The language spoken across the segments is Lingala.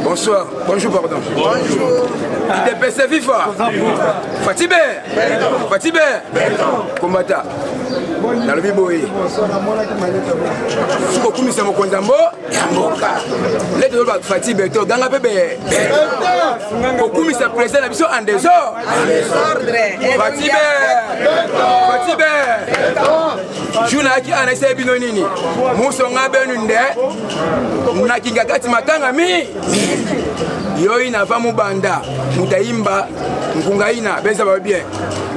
Bonsoir, bonjour, pardon. Bonjour. IDPC Viva. Fatibé. Fatibé. Kombata. Dans le biboé. Sokokumisa mokonzambo ya mboka. Leto ba Fatibé to ganga bébé. Kokumisa président na biso en désordre. Fatibé. Fatibé. Juna ki anase bino nini. Muso ngabe nunde. Nakinga kati matanga mi. Yoi na famu banda. Mutaimba. Mkungaina. Benza ba bien.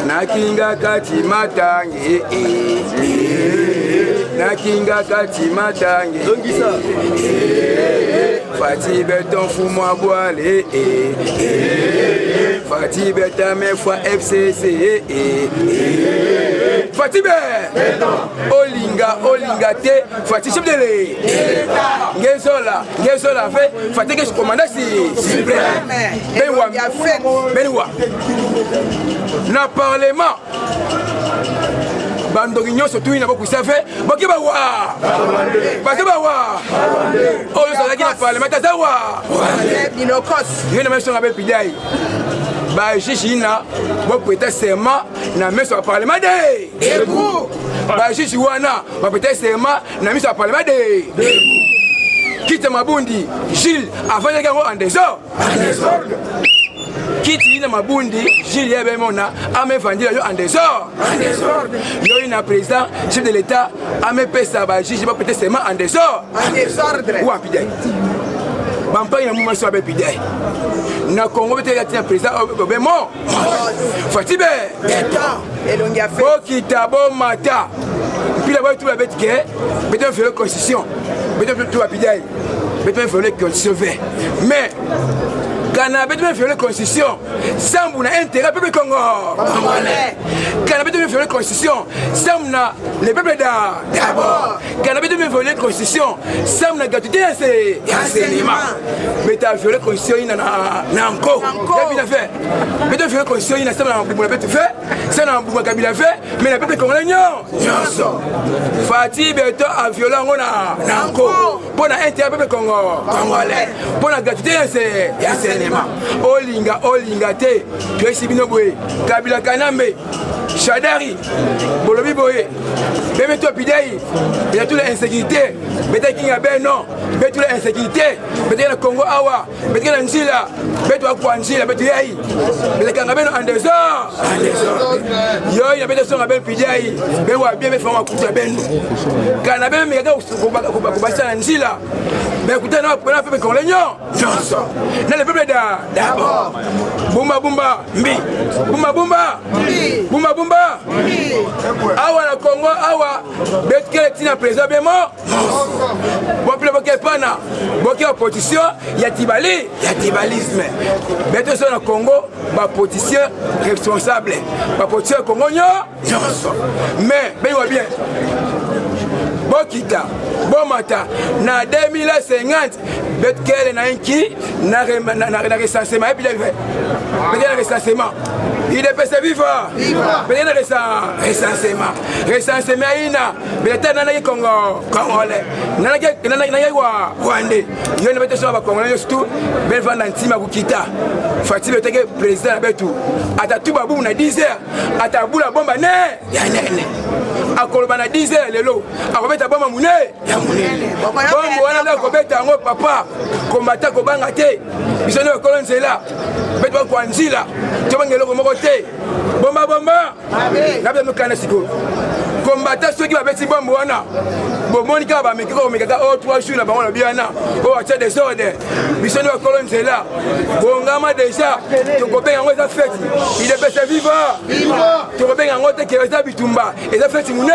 Nakinga kati matangi. Nakinga kati matangi. Fatibé ton fou moi boile. Fatibé ta mes fois FCC. Fatibé Olinga, Olinga te Fatibé chef de l'État Ngezola fait Fatibé que je commande si Benwa na parlement Bandogignon surtout il n'a pas pu savoir Boki Bawa Baki Bawa Oh le soleil qui n'a pas le matin Zawa Il y a une mission avec Pidai Bah Chichina Bon peut-être serment Na mis sur le parlement de Bah Chichiwana Bah peut-être serment Na mis sur le parlement de Quitte Mabundi Gilles avant de gagner en désordre Kiti na mabundi Gilles Yebemona a me vendu en désordre. Yo une président chef de l'État a me pesa ba Gilles ba peut-être seulement en désordre. Ou en pidai. Bampa ina muma so ba pidai. Na Congo peut être président Obemo. Fatibé. Bokita bo mata. Puis là tout la bête que peut-être faire la constitution. Peut-être tout la pidai. Peut-être faire la constitution. Mais Kana betu faire la constitution, Sambu na intérêt peuple Congo. Kana betu faire la constitution, Sambu na le peuple d'abord. Kana betu faire la constitution, Sambu na gratuité enseignement. Beta faire la constitution na encore. Bien fait. Beta faire la constitution na Sambu na bumba betu fait, ça na bumba kabila fait, mais le peuple congolais non. Fatibé beto a violent na encore. Pour na intérêt peuple congolais. Pour la gratuité enseignement. Olinga te Kwesi Binobwe Kabila Kanambe Chadari Bolobi Boye Beme to Pidei il y a toute l'insécurité Beta Kinga non Beta toute l'insécurité Beta na Congo Awa Beta na Njila Beta kwa Njila Beta Yai Beta Kanga Beno en désordre Yo il y a Beta Songa Ben Pidei Bewa bien me fama kuta Beno Kana Ben me gaga kubasa na Njila Beta kuta na pona pepe Congolais na le peuple d'abord. Bumba Bumba Mbi. Bumba Bumba Bumba Bumba Awa na Congo Awa Betke tina président Bemo Bople boke pana Boke opposition Yatibali Yatibalisme Beto so na Congo Ba politicien responsable Ba politicien Congo Mais ben bien Bokita Bomata na 2050 Betkele na inki na recensement et puis le recensement il est passé vivant peut-être recensement ina peut-être nana Congo congolais nana wa Rwandais yo ne beto so ba congolais surtout ben vanda ntima kukita Fatibé teke président betu atatu babu na 10h atabula bomba ne ya nene akoloba na 10h lelo akobeta bomba mune ya munene bombo wana na kobeta ngo papa komata kobanga te bisono kolonzela beto kwa nzila to bangelo moko te bomba bomba na be mukana siko kombata soki babeti bombo wana bomonika ba mekiko mekaka o 3 jours na bango na biana o acha des ordres bisono kolonzela bongama déjà to kobenga ngo za fête il est passé vivant to kobenga ngo te ke za bitumba et za fête mune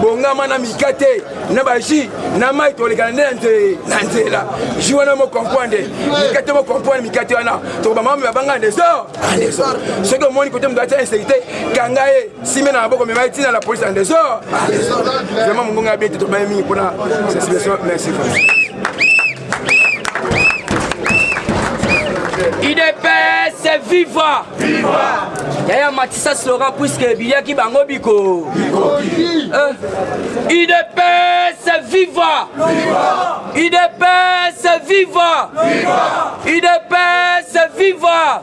bongama na mikate na baji na mai to lekana na nzela jiwana mo comprendre mikate mo comprendre mikate wana to ba mama banga des ordres ce que moni côté mdoa ta insécurité kangaye simena na boko mema tina la police en désordre vraiment mon ngonga bien to ba mi pona sensibilisation merci. IDPC Viva! Viva! Yaya Matissa slogan puisque Bilia qui bango biko. IDPC viva! UDPS viva! UDPS viva!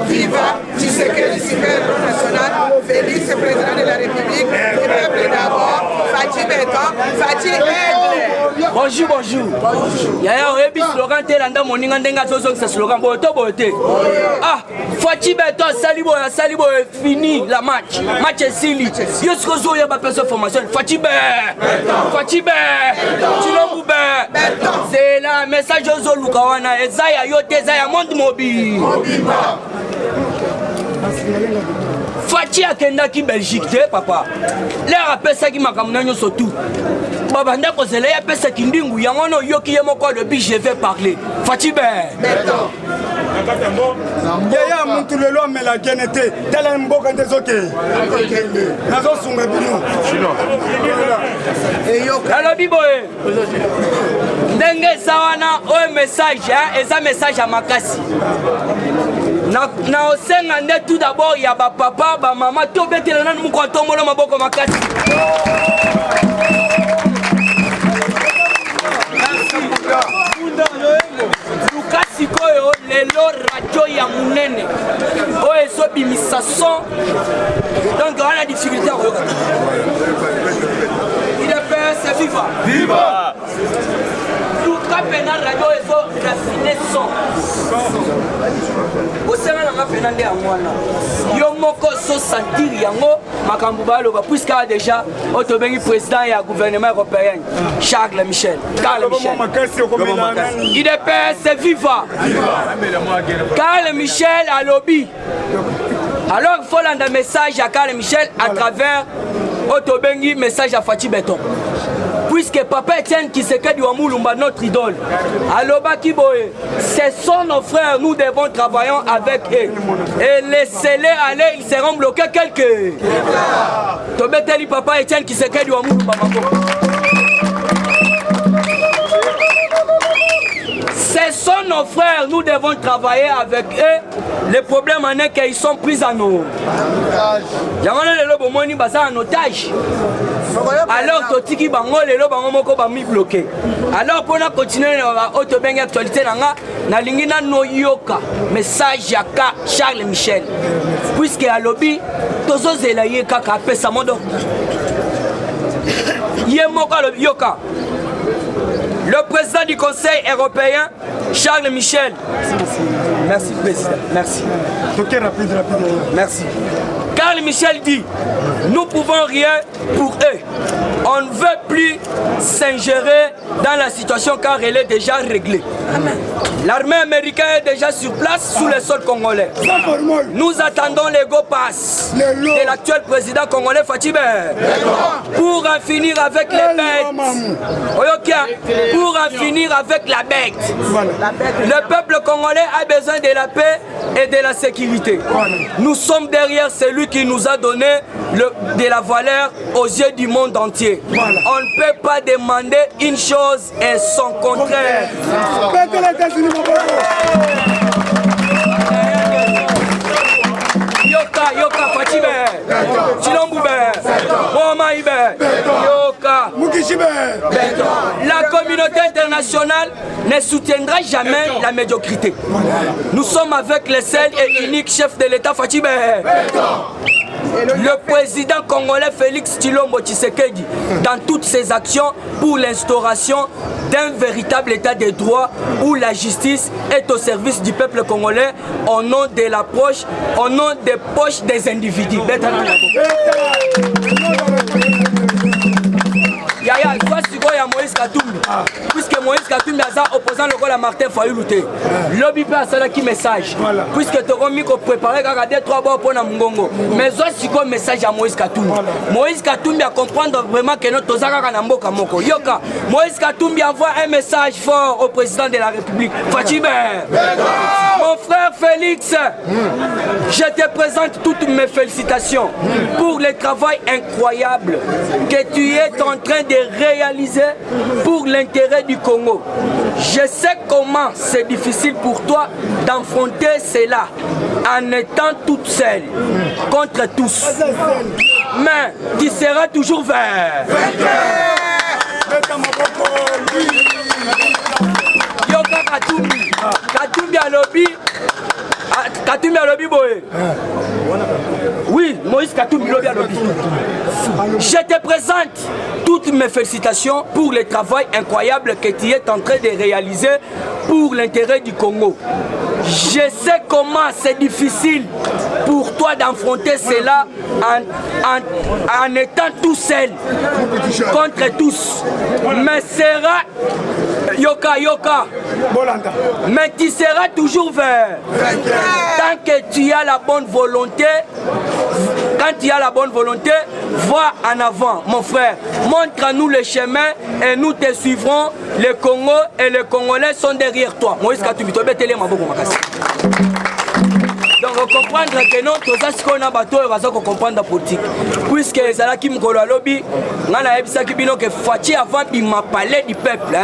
Viva! Tshisekedi super national, Félix président de la République, le peuple d'abord, Fati Beton, Fati Aigle. Bonjour. Yaya oyebi slogan te landa moninga ndenga tozongisa slogan boto bote. Ah, Fati Beton sali boye fini la match est sili. Yo skozo ya ba personne formation Fati Chilombu be. C'est la message aux luka wana ezaya yote ezaya monde mobile. Fati akendaki Belgique te papa. L'air apesaki makambo na nyonso tout. Babanda kozela ya pesa kindingu yango no yoki ye moko le bi je vais parler. Fati be. Yaya muntu lelo amela genete tala mboka ndezoke. Nazo sunga bino. Alobi boye. Ndenge eza wana oyo message eza message ya makasi. Na osenga nde tout d'abord ya ba papa ba mama to betela nanu muko tombola maboko makasi. Lukasi koyo lelo radio ya munene oyo ezobimisa son donc wana difficulté akoyoka UDPS viva luka pena radio ezo rafine son osenga nanga pena nde yango wana yo moko ozosentir yango makambo baloba puisque déjà oyo tobengi président ya gouvernement européen Charles Michel. UDPS viva Charles Michel à lobby. Alors il faut landa message à Charles Michel à travers Otobengi message à Fati Beton. Puisque Papa Etienne Tshisekedi Wamulumba, notre idole, Aloba Kiboye, ce sont nos frères, nous devons travailler avec eux. Et laissez-les aller, ils seront bloqués quelques. Tobeteli Papa Etienne Tshisekedi Wamulumba. Ce sont nos frères, nous devons travailler avec eux. Le problème en est qu'ils sont pris en otage. En otage. Alors, Totiki Bango, les lobes moko ba mi bloqué. Alors, pour continuer à autobenga actualité, na lingina no yoka message à Charles Michel. Puisque à lobby, tozo zelaye kaka pesa modo. Yemoko yoka. Le président du Conseil européen, Charles Michel. Merci, président. Merci. Merci. Charles Michel dit, nous pouvons rien pour eux. On ne veut plus s'ingérer dans la situation car elle est déjà réglée. L'armée américaine est déjà sur place sous le sol congolais. Nous attendons les go pass de l'actuel président congolais Fati pour en finir avec les bêtes. Pour en finir avec la bête. Le peuple congolais a besoin de la paix et de la sécurité. Nous sommes derrière celui qui nous a donné de la valeur aux yeux du monde entier. On ne peut pas demander une chose et son contraire. Yoka Fati Chilombu Moma Yoka la communauté internationale ne soutiendra jamais la médiocrité. Nous sommes avec le seul et unique chef de l'État Fati le président congolais Félix Tshilombo Tshisekedi dans toutes ses actions pour l'instauration d'un véritable état de droit où la justice est au service du peuple congolais au nom de l'approche, au nom des poches des individus. Yaya, toi si quoi y a Moïse Katumbi, puisque Moïse Katumbi a opposant le rôle à Martin Fayulu. Lobby peut à qui message, puisque tu as mis qu'on préparer à 2-3 bois pour Namungongo. Mais aussi quoi message à Moïse Katumbi. Moïse Katumbi a comprendre vraiment que notre Tozaka Namboka Moko. Yoka, Moïse Katumbi envoie un message fort au président de la République. Fati mon frère Félix, je te présente toutes mes félicitations pour le travail incroyable que tu es en train de réaliser pour l'intérêt du Congo. Je sais comment c'est difficile pour toi d'affronter cela en étant toute seule contre tous. Mais tu seras toujours vert. Yoka Katumbi. Katumbi à lobby. Katumbi à lobby boy. Oui, Moïse Katumbi lobby à lobby. Je te présente toutes mes félicitations pour le travail incroyable que tu es en train de réaliser pour l'intérêt du Congo. Je sais comment c'est difficile pour toi d'affronter cela en étant tout seul contre tous. Mais sera Yoka. Mais tu seras toujours vert. Tant que tu as la bonne volonté, quand tu as la bonne volonté, vois en avant, mon frère. Montre-nous le chemin et nous te suivrons. Le Congo et les Congolais sont derrière toi. Moïse Katumbi, tu es donc comprendre que non, tout ça, c'est qu'on a bateau et va comprendre la politique. Puisque c'est là qui me colle à lobby, on a dit que Fachi avant il m'a parlé du peuple.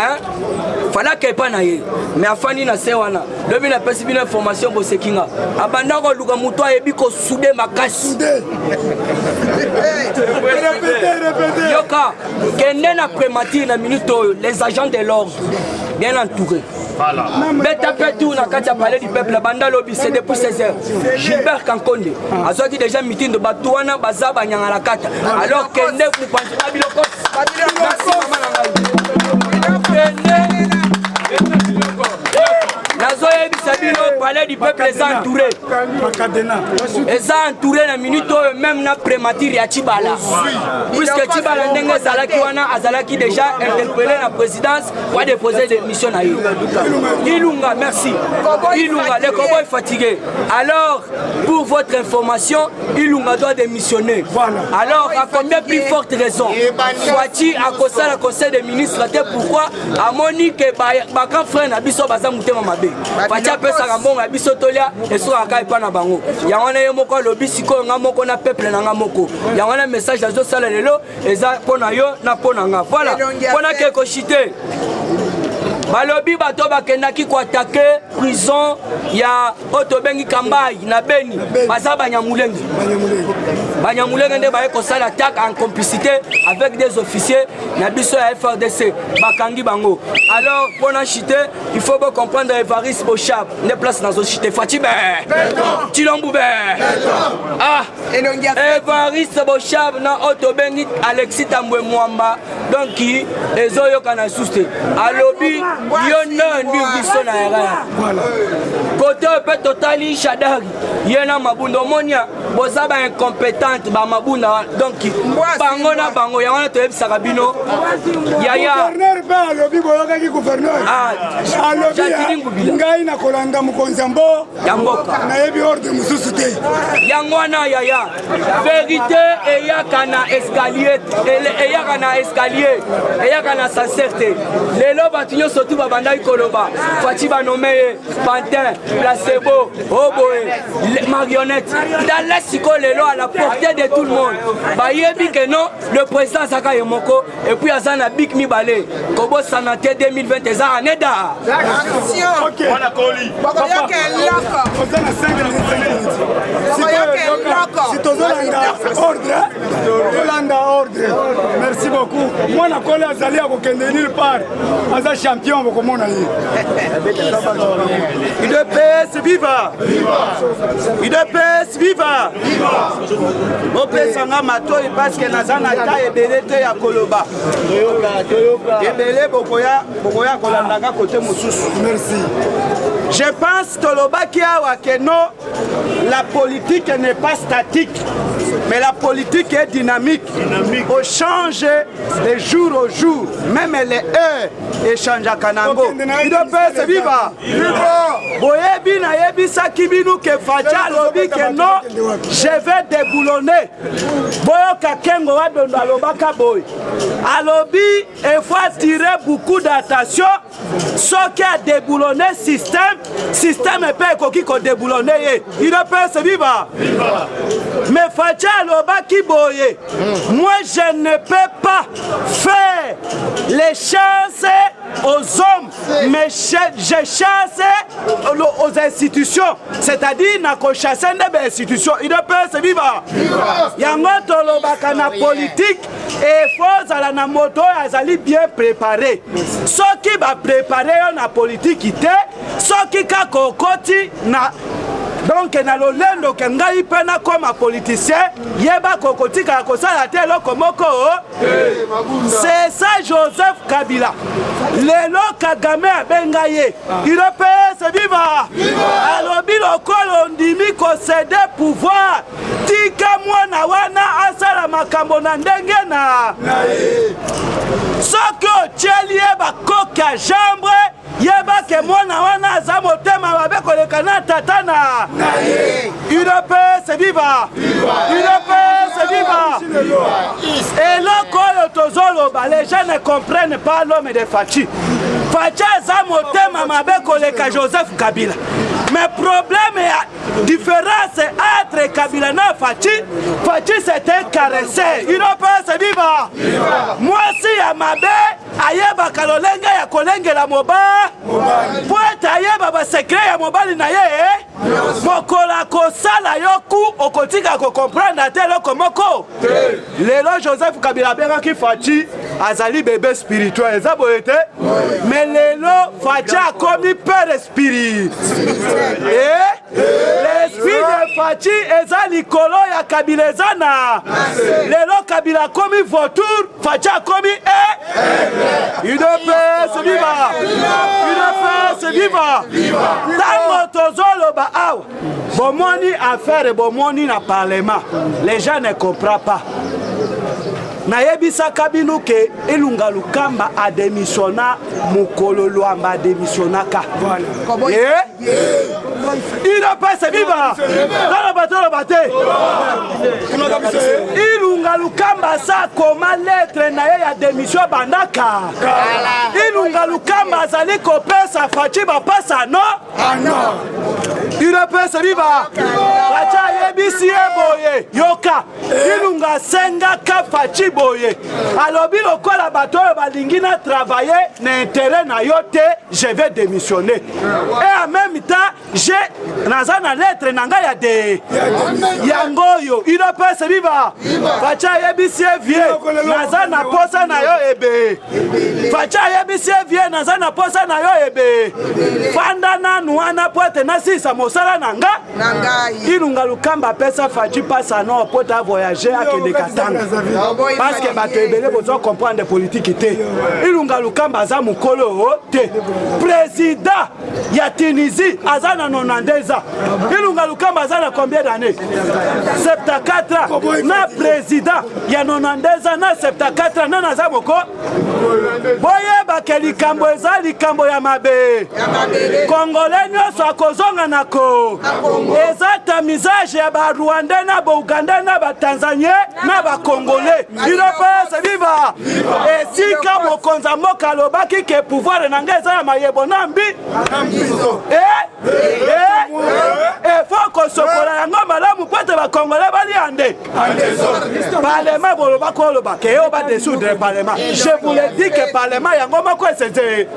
Fallait qu'il n'y ait pas naïe. Mais à Fanny na sewana, lobby n'a pas une information pour ce qu'il a. Abandon le luga muto et biko soudé ma casse. Répétez. Yoka, qu'est-ce après matin na minute les agents de l'ordre bien entourés. Voilà. Mais t'as tout na katia parler du peuple banda lobby c'est depuis 16h. Gilbert Kankonde. A ceux qui déjà meeting de Batouana Bazaba nyangala kata. Alors que ne vous pensez pas bilokos. Merci maman. Nazo yebi sabino parler du peuple les entourés. Les entourés na minute même na prémature ya Tibala. Puisque Tibala ndenge zalaki wana azalaki déjà interpellé la présidence pour déposer des missions na yo. Ilunga, merci. Ilunga, le Congo est fatigué. Alors, pour votre information, Ilunga doit démissionner. Alors, à combien plus forte raison Fouati a causé le conseil des ministres, pourquoi à Monique Bakan frère Nabiso Bazamouté Mamabe. Fouati a fait sa rambon à Bisotolia et sur la caille Panabango. Il y a un moko lobby siko ngamoko na peuple na ngamoko. Il y a un message à zo sala lelo et za ponayo na ponanga. Voilà. Pona ke ko chité. Balobi bato bakendaki ko attaquer prison ya Otobengi Kambai na Beni baza Banyamulenge nde baye ko sala attaque en complicité avec des officiers na biso ya FRDC bakangi bango. Alors pona chité il faut bien comprendre Evariste Bochab ne place dans zo chité Fatibe Tilomboube Evariste Bochab na Otobengi Alexis Tambwe Mwamba donc qui les oyoka na souste alobi Yonon biso na era. Côté peut totali Shadari. Yena mabundo monia bozaba incompétente ba mabuna donc bango na bango ya wana to ebisaka bino. Yaya. Gouverneur ba lobi boyoka ki gouverneur. Alobi ngai na kolanda mukonzambo. Yamboka. Na yebi ordre mususu te. Yangwana yaya. Vérité et yakana escalier et yakana escalier et yakana sincérité. Les lobes tinyo surtout babanda ikoloba. Fatiba nommé Pantin, Placebo, Oboe, Marionnette. Dans les psychologues à la portée de tout le monde. Bayebi que non, le président Saka Yomoko et puis Azana Big Mibale. Kobo Sanate 2020 eza aneda. Attention. On a coli. Papa. Merci beaucoup. Moi na coli azali à kokende nulle part. Aza champion bokomona yi. UDPS viva! UDPS viva! Bopesanga matoi parce que nazana ta ebele te ya koloba. Ebele bokoya kolandanga côté mosusu. Merci. Je pense toloba ki awa que non, la politique n'est pas statique, mais la politique est dynamique. On change de jour au jour, même les heures échangent à Kanango. UDPS viva! Boyebi na yebi sakibinu ke facha lobi ke non, je vais déboulonner. Boyoka kengo wadondo alobaka boy. Alobi, il faut attirer beaucoup d'attention. Ce qui a déboulonné système est pas qui ko déboulonner. UDPS viva! Mais facha alobaki boye. Moi je ne peux pas faire les chances aux hommes mais je chasse aux institutions, c'est-à-dire na chasser des institutions. Il ne peut se vivre. Yango tolobaka na politique et faut à la moto azali bien préparé. Ce qui va préparer na politique ité, ce qui ka kokoti na donc na lolendo ke ngai pena comme politicien yeba kokotika kosala te eloko moko. C'est ça Joseph Kabila. Lelo Kagame abenga ye. Il peut se vivre. Alobi lokolo ndimi ko céder pouvoir. Tika mwana wana asala makambo na ndenge na. Soko tieli yeba koka jambre yeba ke mwana wana aza motema mabe koleka na tatana. Il peut se vivre. Il peut se vivre. Et là quand les gens ne comprennent pas l'homme de Fachi. Fachi aza motema mabe koleka Joseph Kabila. Mais problème est différence entre Kabila na Fachi. Fachi c'était caressé. Il peut se vivre. Moi si ya mabe ayeba kalolenge ya kolenge la moba. Poeta ayeba ba secret ya mobali na ye. Mokola kosala yoku okotika ko comprendre telo komoko. Lelo Joseph Kabila benga ki Fachi azali bébé spirituel ezaboyete. Mais lelo Fachi a commis père spirit. L'esprit de Fachi eza likolo ya Kabila ezana. Lelo Kabila commis vautour, Fachi a commis il ne peut se vivre. Il ne peut se vivre. Tango tozolo ba awa. Bomoni affaire bomoni na parlement. Les gens ne comprennent pas. Nayebisa kabinu ke Ilunga Lukamba a démissionna Mukolo Luamba a démissionnaka. Il ne peut se vivre. Dans le bateau, le bateau. Ilunga Lukamba sa comment lettre naye ya démission bandaka. Ilunga Lukamba zali kopesa Fachi ba pasa no. Il ne peut se vivre. Facha yebisi eboye yoka. Ilunga senga ka Fachi boye. Alobi lokola bato balingi na travailler na intérêt na yote, je vais démissionner. Et en même temps, j'ai nazana lettre nanga ya de yangoyo. Il ne peut se vivre. Facha yebisi vie nazana posa na yo ebe. Facha yebisi vie nazana posa na yo ebe. Fanda na nuana pote na sisa mosala nanga. Ilunga Lukamba pesa Fachi pasa no pota voyager à Kenekatanga. Parce que bato ebele besoin comprendre des politiques té. Ilunga Lukamba aza mukolo té. Président ya Tunisie azana 92 ans. Ilunga Lukamba azana combien d'années? 74 ans. Na président ya 92 ans na 74 ans na naza moko. Boye ba likambo eza likambo ya mabe. Congolais nyonso akozonga nako. Eza tamisage ya ba Rwanda na ba Uganda na ba Tanzania na ba Congolais. Il ne peut se vivre. Et si quand mon konzamo kalobaki ke pouvoir n'angeza ya mayebo nambi. Faut qu'on se colle yango malamu pote ba Congolais bali ande. Parlement boloba koloba ke yo ba dessous de parlement. Je vous le dis que parlement yango mako c'était.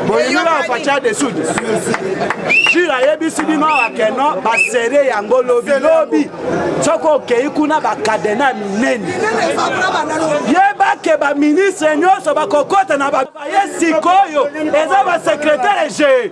Bonjour Facha dessous. Jira yebisi bino akeno ba seré yango lobi. Soko ke ikuna ba kadena minene. Yeba ke ba ministre nyonso ba kokota na ba yesikoyo eza ba secrétaire généraux.